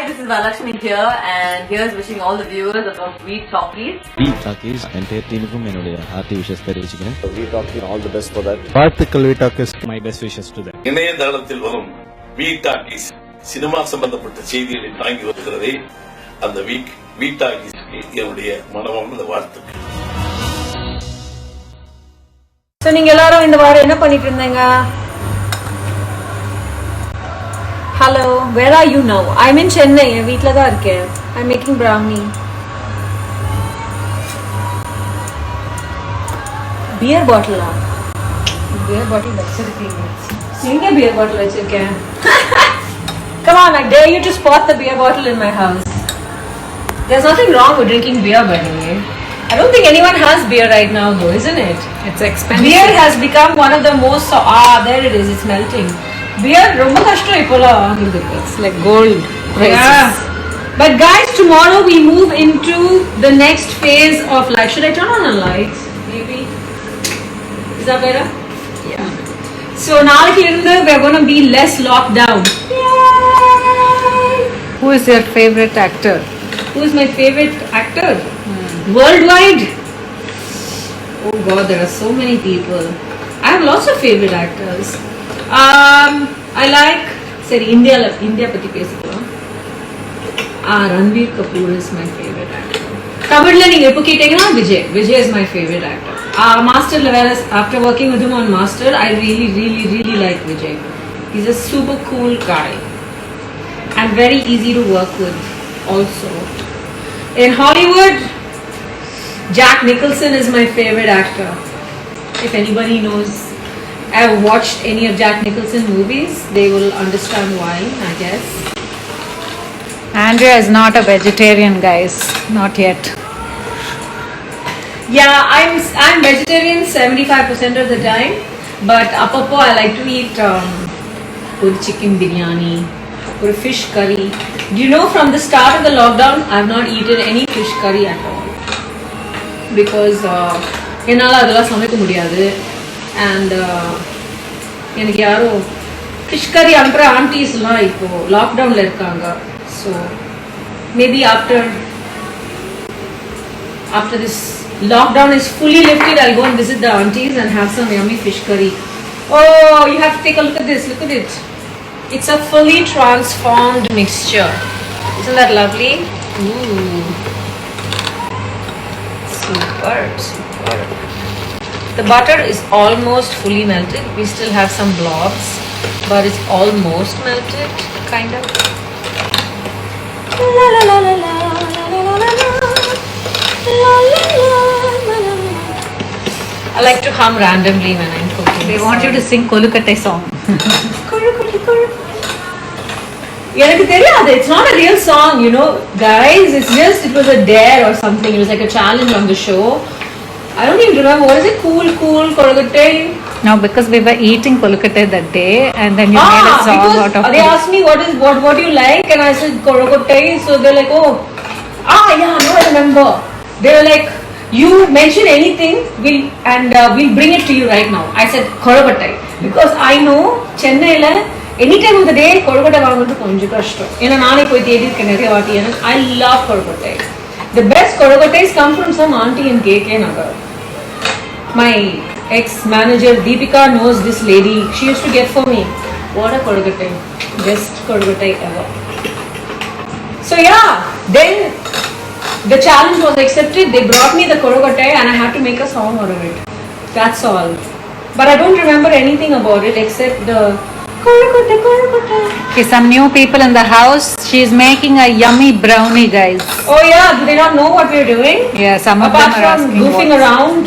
Hi, this is Valakshmi here, and here's wishing all the viewers of Veet Talkies. Veet Talkies entire team-kum என்னுடைய hearty wishes தெரிவிச்சுக்கிறேன். Veet Talkies, all the best for that. வாழ்த்துக்கள் Veet Talkies, my best wishes to them. இணையதளத்தில் வரும் Veet Talkies cinema சம்பந்தப்பட்ட செய்திகளை தாங்கி வருகிறதே அந்த Veet Talkies என்னுடைய மனமார்ந்த வாழ்த்துக்கள். So நீங்க எல்லாரும் இந்த வாரம் என்ன பண்ணிட்டு இருந்தீங்க? Hello, where are you now? I'm in Chennai. என் வீட்ல தான் இருக்கேன். I'm making brownie. Beer bottle. Beer bottle வச்சிருக்கீங்க. எங்க beer bottle வச்சிருக்கேன்? Come on, I dare you to spot the beer bottle in my house. There's nothing wrong with drinking beer, by the way. I don't think anyone has beer right now, though, isn't it? It's expensive. Beer has become one of the most. there it is. It's melting. Beer, ரொம்ப கஷ்டம் இப்போலாம். It's like gold prices. Yeah. But guys, tomorrow we move into the next phase of life. Should I turn on the lights? Maybe. Is that better? Yeah. So நாளைக்கு இருந்து we're going to be less locked down. Yay! Who is your favorite actor? Who is my favorite actor? Worldwide? Oh God, there are so many people. I have lots of favorite actors. I like India பத்தி பேசிக்கலாம். Ranbir Kapoor is my favorite actor. தமிழ்ல நீங்க எப்போ கேட்டீங்கன்னா Vijay is my favorite actor. Masterல வேற after working with him on Master, I really like Vijay. He's a super cool guy and very easy to work with also. In Hollywood, Jack Nicholson is my favorite actor. If anybody knows, I have watched any of Jack Nicholson movies, they will understand why, I guess. Andrea is not a vegetarian, guys. Not yet. Yeah, I'm vegetarian 75% of the time, but apappo I like to eat good chicken biryani or fish curry. Do you know, from the start of the lockdown, I've not eaten any fish curry at all because என்னால அதெல்லாம் சமைக்க முடியாது. And எனக்கு யாரோ fish கறி அனுப்புற ஆண்டிஸ்லாம் இப்போ லாக்டவுன்ல இருக்காங்க. So maybe after this lockdown is fully lifted, I'll go and visit the aunties and have some yummy fish curry. Oh, you have to take a look at this. Look at it. It's a fully transformed mixture. Isn't that lovely? Ooh. Superb. The butter is almost fully melted. We still have some blobs, but it's almost melted, kind of. La la la la la la la la la la la la. I like to hum randomly when I'm cooking. They want you to sing Kolukattai song. எனக்கு தெரியாது. It's not a real song, you know, guys. It was a dare or something. It was like a challenge on the show. I don't even remember. What is it? Cool Kolukattai? No, because we were eating Kolukattai that day, and then you made a song out of they it. asked me what do you like, and I said Kolukattai. So they're like, oh, yeah, now I remember. They were like, you mention anything, we'll bring it to you right now. I said Kolukattai because I know Chennai la any time of the day Kolukattai vaangadhu konjam kashtam. Ena naane poi thedi irukken neriya vaati. I love Kolukattai. The best Kolukattais come from some auntie in KK Nagar. My ex-manager Deepika knows this lady. She used to get for me. What a Kolukattai. Best Kolukattai ever. So yeah, then the challenge was accepted. They brought me the Kolukattai and I had to make a song out of it. That's all. But I don't remember anything about it except the Kolukattai. Okay, some new people in the house. She's making a yummy brownie, guys. Oh yeah, do they not know what we're doing? Yeah, some of Apart them are from asking goofing around,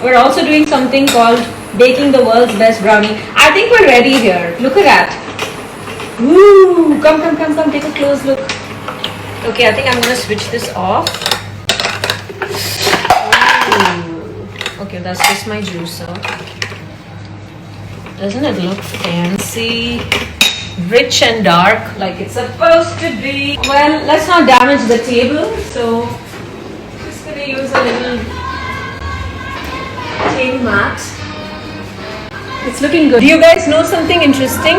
we're also doing something called baking the world's best brownie. I think we're ready here. Look at that. Ooh, come, take a close look. Okay, I think I'm going to switch this off. Ooh. Okay, that's just my juicer. Doesn't it look fancy? Rich and dark like it's supposed to be. Well, let's not damage the table, so just going to use a little tin mat. It's looking good. Do you guys know something interesting?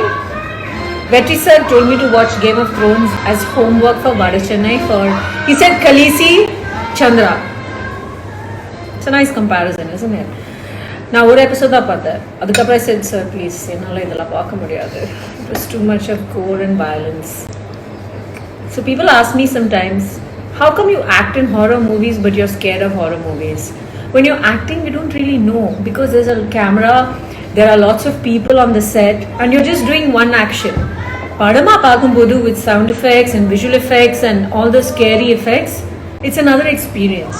Vetri sir told me to watch Game of Thrones as homework for Vada Chennai for, he said Khaleesi, Chandra. It's a nice comparison, isn't it? Now, one episode தான் பார்த்தேன். அதுக்கப்புறம் I said, sir, please, என்னால இதெல்லாம் பார்க்க முடியாது. It was too much of gore and violence. So people ask me sometimes, how come you act in horror movies but you're scared of horror movies? When you're acting, you don't really know because there's a camera, there are lots of people on the set, and you're just doing one action. Padama Pakumbodu with sound effects and visual effects and all the scary effects, it's another experience.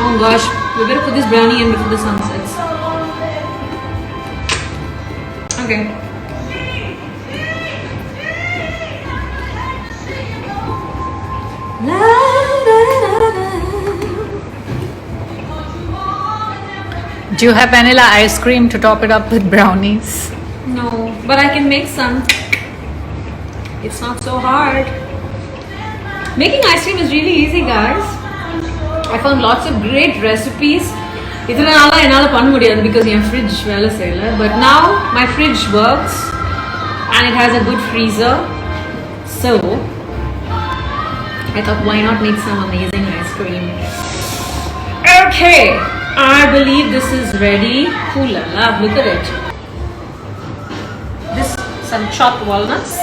Oh gosh, we better put this brownie in before the sun sets. Okay. Do you have vanilla ice cream to top it up with brownies? No, but I can make some. It's not so hard. Making ice cream is really easy, guys. I found lots of great recipes. Itna nalla enala panna mudiyadhu because my fridge vela seiyala, but now my fridge works and it has a good freezer. So I thought, why not make some amazing ice cream? Okay, I believe this is ready. Ooh la la, look at it. This, some chopped walnuts.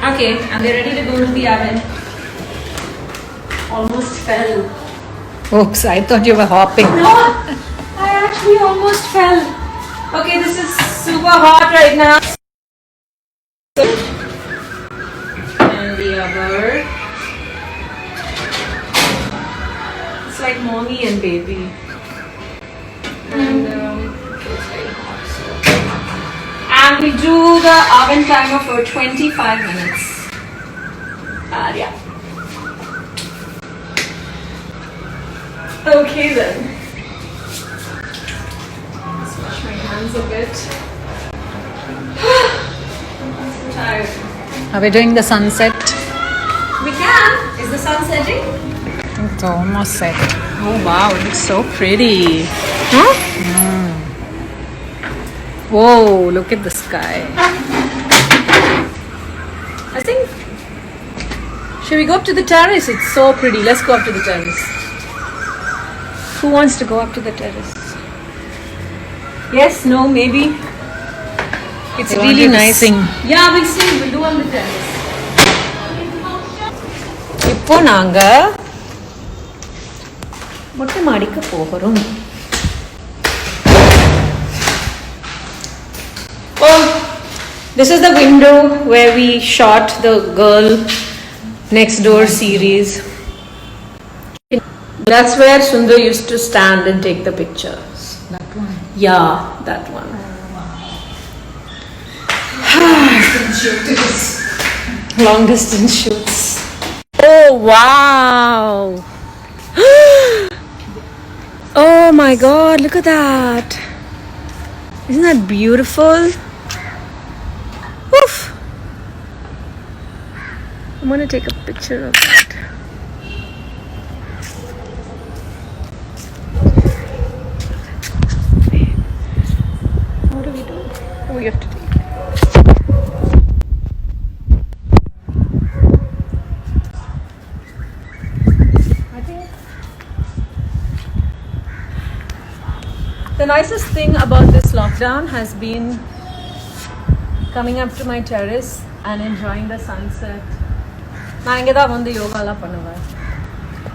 Okay, and they're ready to go into the oven. Almost fell. Oops, I thought you were hopping. No, I actually almost fell. Okay, this is super hot right now. And the other. It's like mommy and baby. And it's very hot. And we do the oven timer for 25 minutes. Yeah. Okay then. Let's wash my hands a bit. I'm so tired. Are we doing the sunset? We can. Is the sun setting? It's almost set. Oh wow, it looks so pretty. Huh? Whoa, look at the sky. I think. Should we go up to the terrace? It's so pretty. Let's go up to the terrace. Who wants to go up to the terrace? Yes, no, maybe. It's They really want you to nice. sing. Yeah, we'll sing. We'll do on the terrace. இப்போ நாங்க மொட்டை மாடிக்கு போகிறோம். Oh, this is the window where we shot the Girl Next Door series. That's where Sundar used to stand and take the pictures. That one. Yeah, that one. Long distance shoots. Oh wow! Oh my god, look at that! Isn't that beautiful? Oof! I'm gonna take a picture of that. What do we do? Oh, we have to take. I think the nicest thing about this lockdown has been coming up to my terrace and enjoying the sunset. நான் இங்கே தான் வந்து யோகாலாம் பண்ணுவேன்.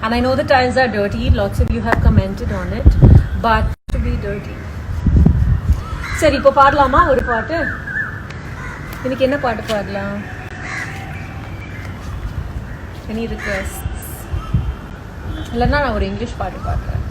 And I know the tiles are dirty. Lots of you have commented on it. But to be dirty. சரி இப்போ பாடலாமா ஒரு பாட்டு? இன்னைக்கு என்ன பாட்டு பாடலாம்? Any requests? இல்லைன்னா நான் ஒரு இங்கிலீஷ் பாட்டு பாடுறேன்.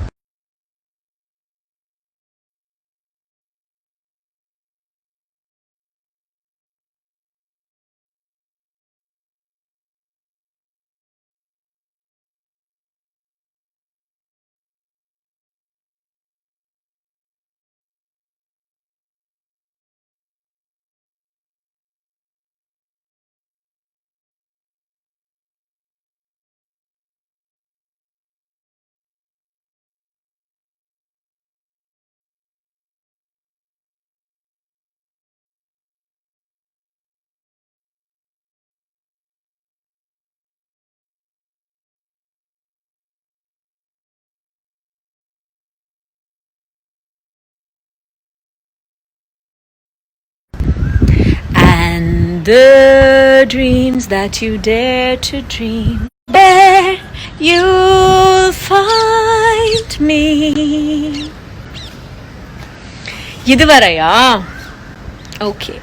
the dreams that you dare to dream, there you'll find me. இதுவரையா? ஓகே.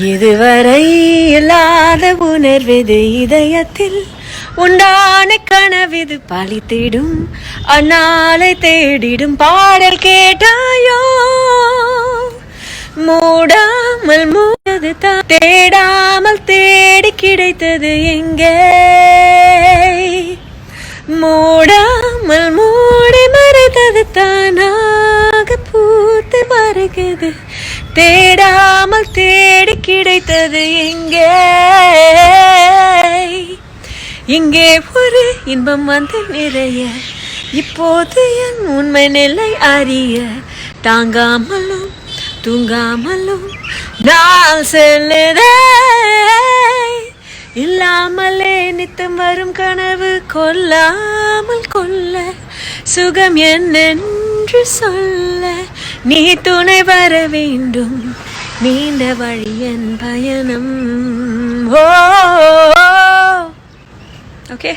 இதுவரை இல்லாத உணர்வது இதயத்தில் உண்டான கனவிது பழித்திடும் அந்நாளை தேடிடும் பாடல் கேட்டாயோ மூடாமல் மூடது தேடாமல் தேடி கிடைத்தது எங்கே மூடாமல் மூடி மறைத்தது தானாக பூத்து மறைக்குது தேடாமல் தேடி கிடைத்தது எங்கே இங்கே ஒரு இன்பம் வந்து நிறைய இப்போது என் உண்மை நிலை அறிய தாங்காமலும் தூங்காமலும் நான் செல்லுதே இல்லாமலே நித்தம் வரும் கனவு கொல்லாமல் கொல்ல சுகம் என்னென்று சொல்ல நீ துணை வர வேண்டும் நீண்ட வழி என் பயணம் ஓ